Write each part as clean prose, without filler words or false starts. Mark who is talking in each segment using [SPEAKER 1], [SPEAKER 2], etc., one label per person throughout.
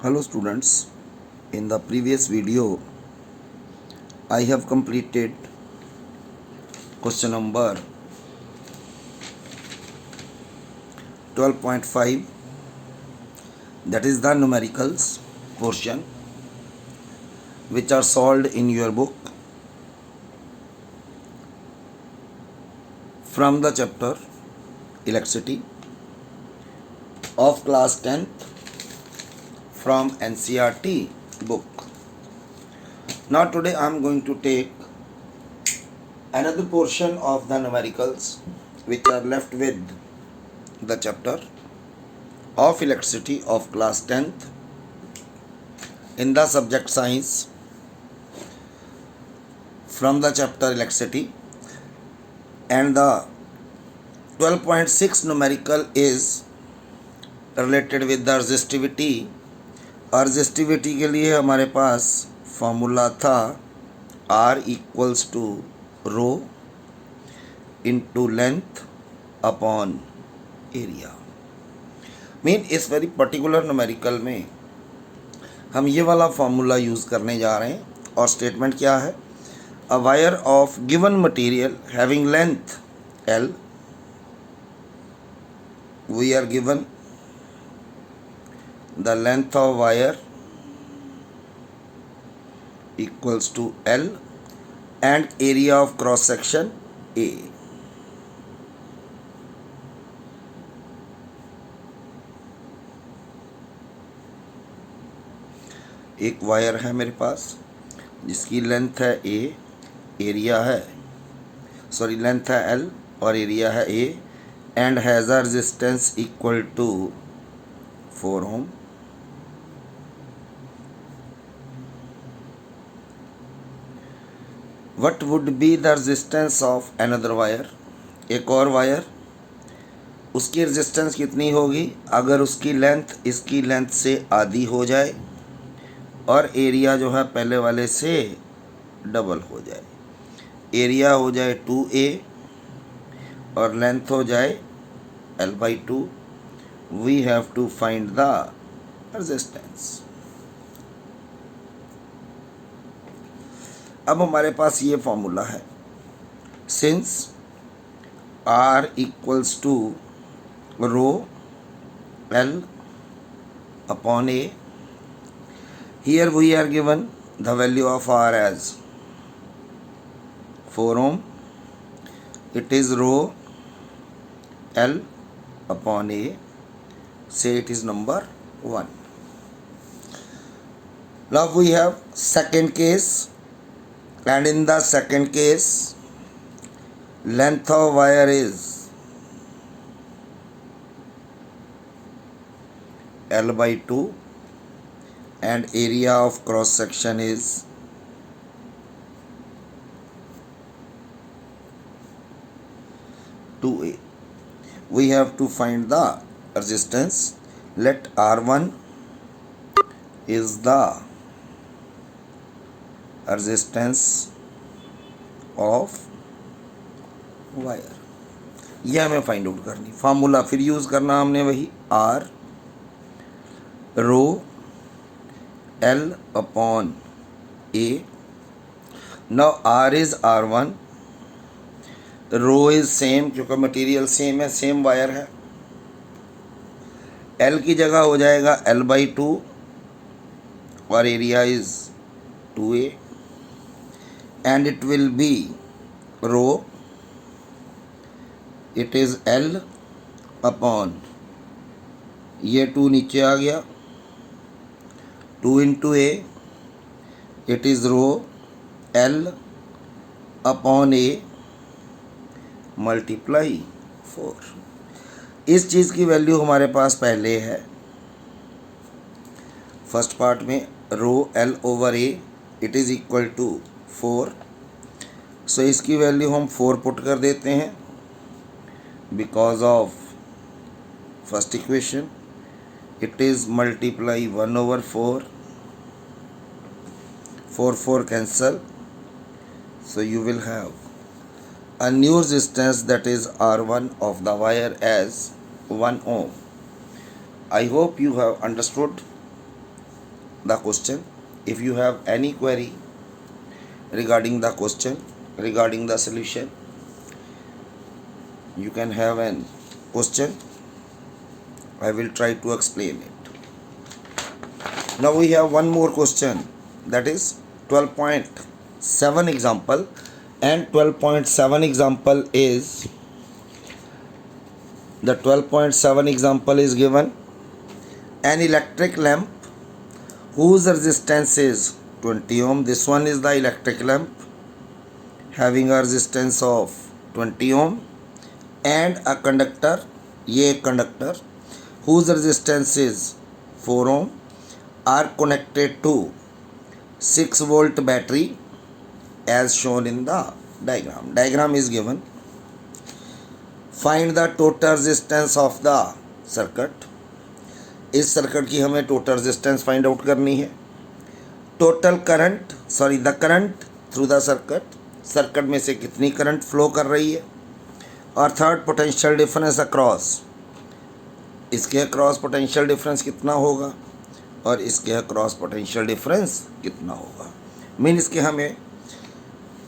[SPEAKER 1] Hello students, in the previous video I have completed question number 12.5, that is the numericals portion, which are solved in your book from the chapter electricity of class 10th from NCERT book. Now today I am going to take another portion of the numericals which are left with the chapter of electricity of class 10th in the subject science from the chapter electricity, and the 12.6 numerical is related with the resistivity. और resistivity के लिए हमारे पास formula था R equals to rho into length upon area. Mean इस very particular numerical में हम ये वाला फॉर्मूला यूज़ करने जा रहे हैं, और स्टेटमेंट क्या है? A wire of given material having length L, we are given the length of wire equals to L and area of cross section A. एक वायर है मेरे पास जिसकी लेंथ है A, एरिया है लेंथ है L और एरिया है A, and has a resistance equal to 4 ohm. What would be the resistance of another wire? एक और वायर, उसकी रेजिस्टेंस कितनी होगी अगर उसकी लेंथ इसकी लेंथ से आधी हो जाए और एरिया जो है पहले वाले से डबल हो जाए। एरिया हो जाए 2A और लेंथ हो जाए L/2। We have to find the resistance. अब हमारे पास ये फॉर्मूला है, since R equals to rho L upon A, here we are given the value of R as 4 ohm. It is rho L upon A, say it is number 1. Now we have second case, and in the second case length of wire is L/2 and area of cross section is 2A. We have to find the resistance. Let R1 is the resistance of wire, यह हमें find out करनी। Formula फिर use करना हमने वही R rho L upon A। Now R is R1, rho is same क्योंकि material same है, same wire है। L की जगह हो जाएगा L/2 और area is 2A, and it will be rho, it is L upon, ये 2 नीचे आ गया, 2 into A, it is rho L upon A multiply 4। इस चीज़ की वैल्यू हमारे पास पहले है फर्स्ट पार्ट में, rho L over A it is equal to 4। So इसकी वैल्यू हम 4 पुट कर देते हैं because of first equation. It is multiply 1 over 4, 4 cancel, so you will have a new resistance, that is R1 of the wire as 1 ohm. I hope you have understood the question. If you have any query regarding the question, regarding the solution, you can have an question. I will try to explain it. Now we have one more question, that is 12.7 example, and 12.7 example is, the 12.7 example is given an electric lamp whose resistance is 20 ohm. This one is the electric lamp having a resistance of 20 ohm, and a conductor, ये conductor whose resistance is 4 ohm are connected to 6 volt battery as shown in the diagram. Diagram is given. Find the total resistance of the circuit. इस circuit की हमें total resistance find out करनी है. Total current, the current through the circuit में से कितनी current flow कर रही है. और थर्ड, पोटेंशियल डिफरेंस अक्रॉस, इसके अक्रॉस पोटेंशियल डिफरेंस कितना होगा और इसके अक्रॉस पोटेंशियल डिफरेंस कितना होगा. मीन इसके हमें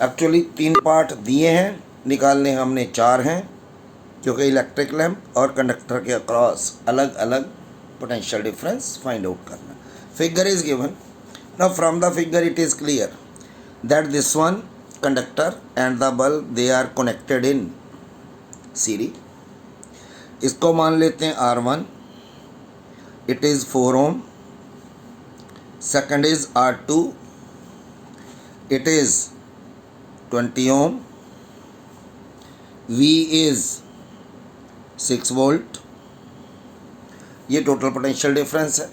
[SPEAKER 1] एक्चुअली 3 पार्ट दिए हैं, निकालने हमने 4 हैं, क्योंकि इलेक्ट्रिक लैम्प और कंडक्टर के अक्रॉस अलग अलग पोटेंशियल डिफरेंस फाइंड आउट करना. Figure is given. Now from the figure it is clear that this one conductor and the bulb they are connected in series. इसको मान लेते हैं R1, it is 4 ohm. Second is R2, it is 20 ohm. V is 6 volt. ये total potential difference है.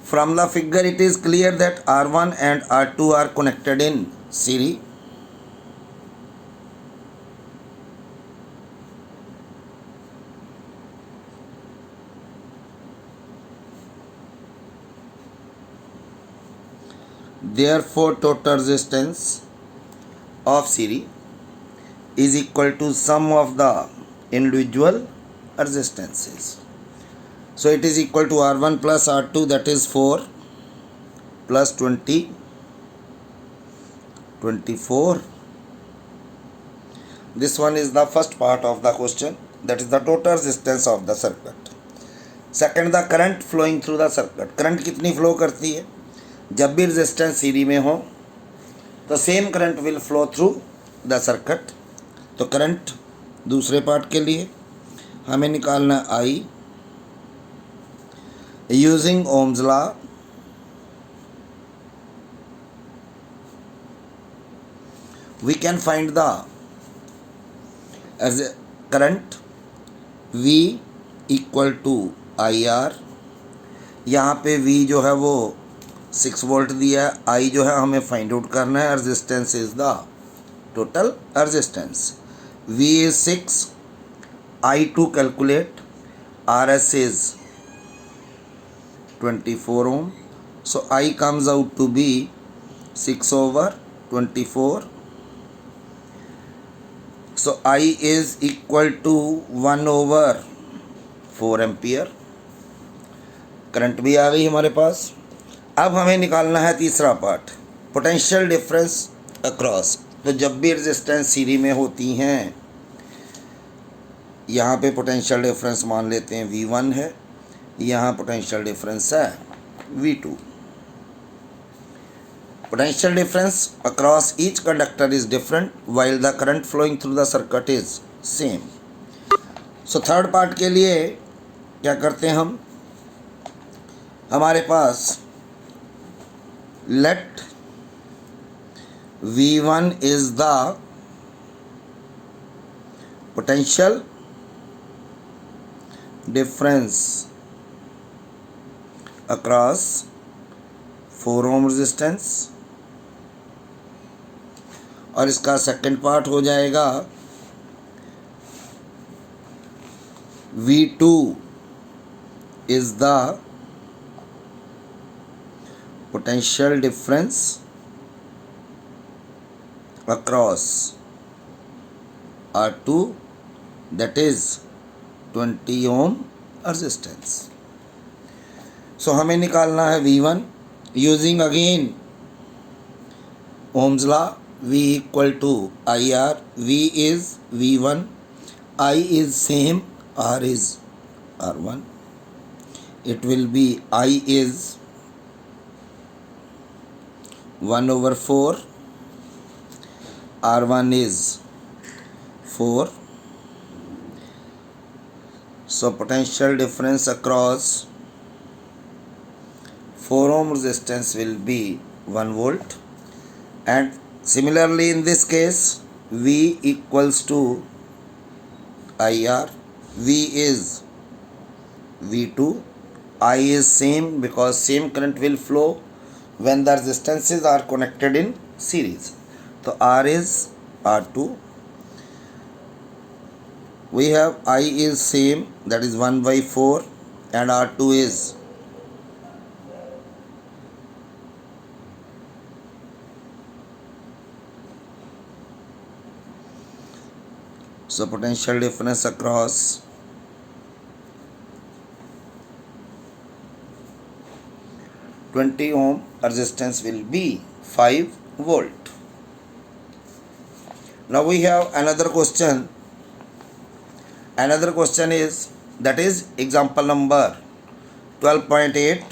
[SPEAKER 1] From the figure it is clear that R1 and R2 are connected in series. Therefore total resistance of series is equal to sum of the individual resistances. So it is equal to R1 plus R2, that is 4 plus 20, 24. This one is the first part of the question, that is the total resistance of the circuit. Second, the current flowing through the circuit. Current कितनी flow करती है. जब भी resistance series में हो तो same current will flow through the circuit. तो current दूसरे पार्ट के लिए हमें निकालना I using ohm's law. We can find the as current V equal to IR. यहाँ पे V जो है वो 6 वोल्ट दिया है. I जो है हमें फाइंड आउट करना है. Resistance is the total resistance. V is 6, I to calculate, RS is 24 ohm. So I comes out to be 6 over 24. So I is equal to 1 over 4 ampere. Current भी आ गई हमारे पास. अब हमें निकालना है तीसरा पार्ट, पोटेंशियल डिफरेंस अक्रॉस. तो जब भी रेजिस्टेंस सीरीज में होती हैं, यहाँ पे पोटेंशियल डिफरेंस मान लेते हैं V1 है, यहाँ पोटेंशियल डिफरेंस है V2. Potential difference across each conductor is different while the current flowing through the circuit is same. So third part के लिए क्या करते हैं हम, हमारे पास let V1 is the potential difference across 4 ohm resistance, और इसका सेकंड पार्ट हो जाएगा V2 is the potential difference across R2, that is 20 ohm resistance. सो हमें निकालना है V1 using again Ohm's law. V equal to IR. V is V1, I is same, R is R1. It will be I is 1/4, R1 is 4. So potential difference across 4 ohm resistance will be 1 volt. And similarly in this case V equals to IR. V is V2, I is same because same current will flow when the resistances are connected in series. So R is R2. We have I is same, that is 1/4, and R2 is so potential difference across 20 ohm resistance will be 5 volt. Now we have another question. Another question is, that is example number 12.8,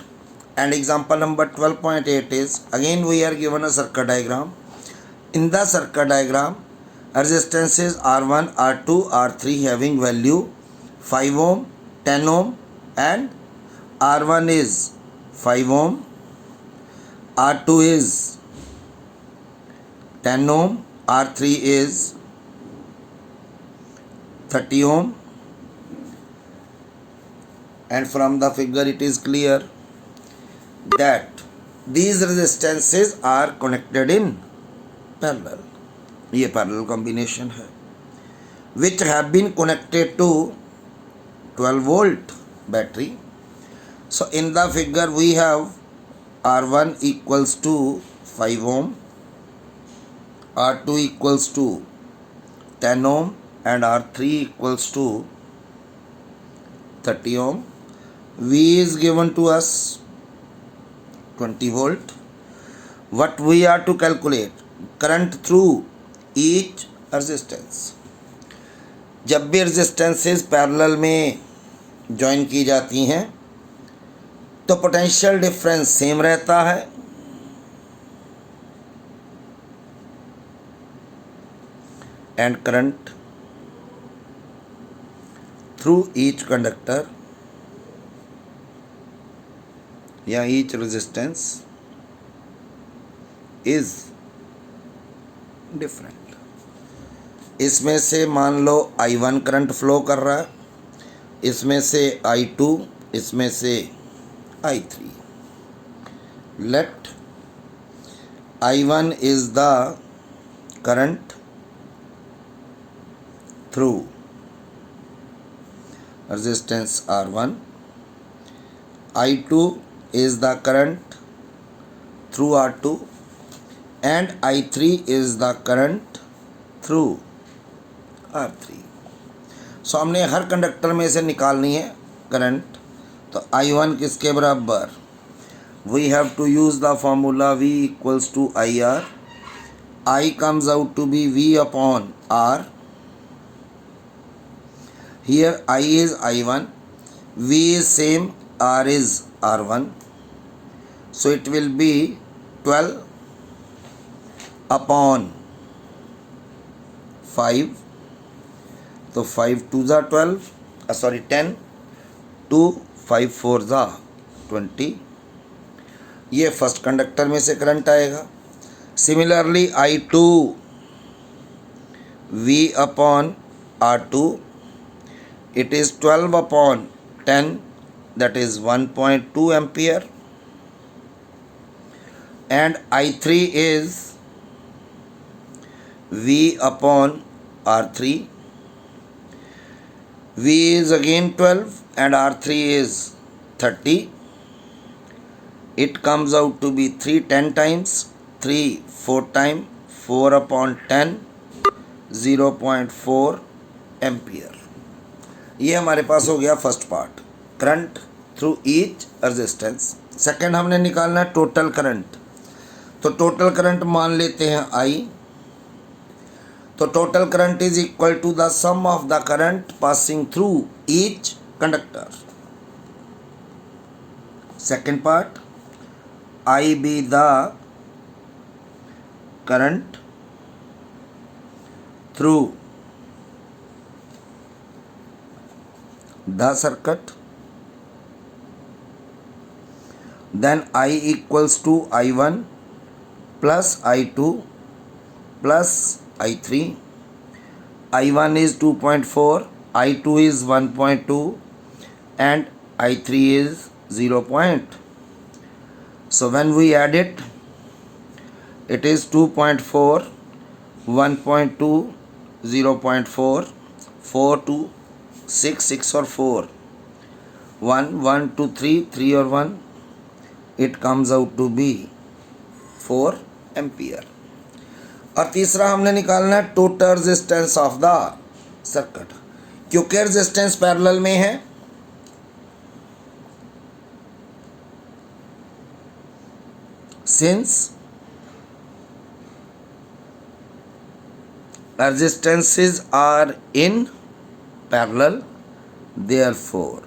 [SPEAKER 1] and example number 12.8 is, again we are given a circuit diagram. In the circuit diagram, resistances R1, R2, R3 having value 5 ohm, 10 ohm, and R1 is 5 ohm, R2 is 10 ohm, R3 is 30 ohm, and from the figure it is clear that these resistances are connected in parallel. ये parallel combination है which have been connected to 12 volt battery. So in the figure we have R1 equals to 5 ohm, R2 equals to 10 ohm, and R3 equals to 30 ohm. V is given to us 20 volt. What we are to calculate? Current through each resistance. जब भी resistances parallel में join की जाती हैं तो potential difference same रहता है, and current through each conductor या ईच रेजिस्टेंस इज डिफरेंट. इसमें से मान लो I1 करंट फ्लो कर रहा है, इसमें से I2, इसमें से I3. Let I1 is the current through resistance R1, I2 is the current through R2, and I3 is the current through R3. सो हमने हर कंडक्टर में से निकालनी है करंट. तो I1 किसके बराबर? We have to use the formula V equals to IR. I comes out to be V upon R. Here I is I1, V is same, R is R1. So it will be 12 upon 5. तो 5 2s are 12, 10, 2 5 4s are 20. ये first conductor में से current आएगा. Similarly I2 V upon R2, it is 12 upon 10, that is 1.2 ampere, and I3 is V upon R3. V is again 12 and R3 is 30. It comes out to be 3 10 times, 3 4 times, 4 upon 10, 0.4 ampere. ये हमारे पास हो गया first part, current through each resistance. Second हमने निकालना है total current, तो total current मान लेते हैं I। तो total current is equal to the sum of the current passing through each conductor. Second part, I be the current through the circuit, then I equals to I1 plus I2 plus I3. I1 is 2.4, I2 is 1.2 and I3 is 0. So when we add it, it is 2.4, 1.2, 0.4, 4 to 6, 6 or 4, 1, 1 to 3, 3 or 1, it comes out to be 4 ampere. और तीसरा हमने निकालना है total resistance of the circuit. क्योंकि resistance parallel में है, since resistances are in parallel, therefore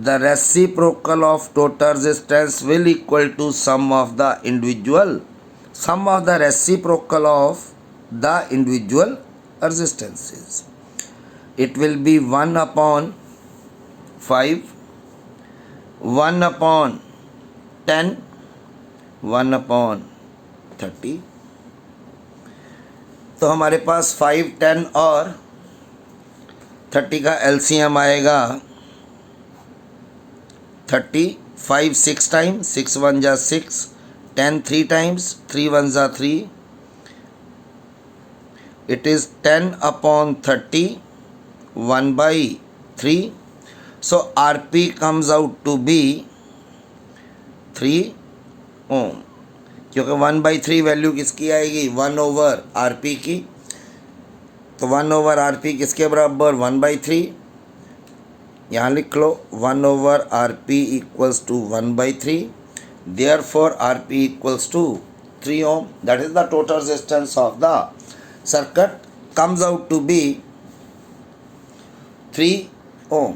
[SPEAKER 1] the reciprocal of total resistance will equal to sum of the reciprocal of the individual resistances. It will be 1 upon 5, 1 upon 10, 1 upon 30। तो हमारे पास 5, 10 और 30 का LCM आएगा 30। 5 6 times, 6 1 जा 6, 10 3 times, 3 1 जा 3, it is 10 upon 30, 1 by 3, so RP comes out to be 3 ओम। क्योंकि 1/3 value किसकी आएगी, 1/RP की, तो 1/RP किसके बराबर, 1/3। यहाँ लिख लो 1/RP equals to 1/3, therefore RP equals to 3 ohm. That is the total resistance of the circuit, comes out to be 3 Om.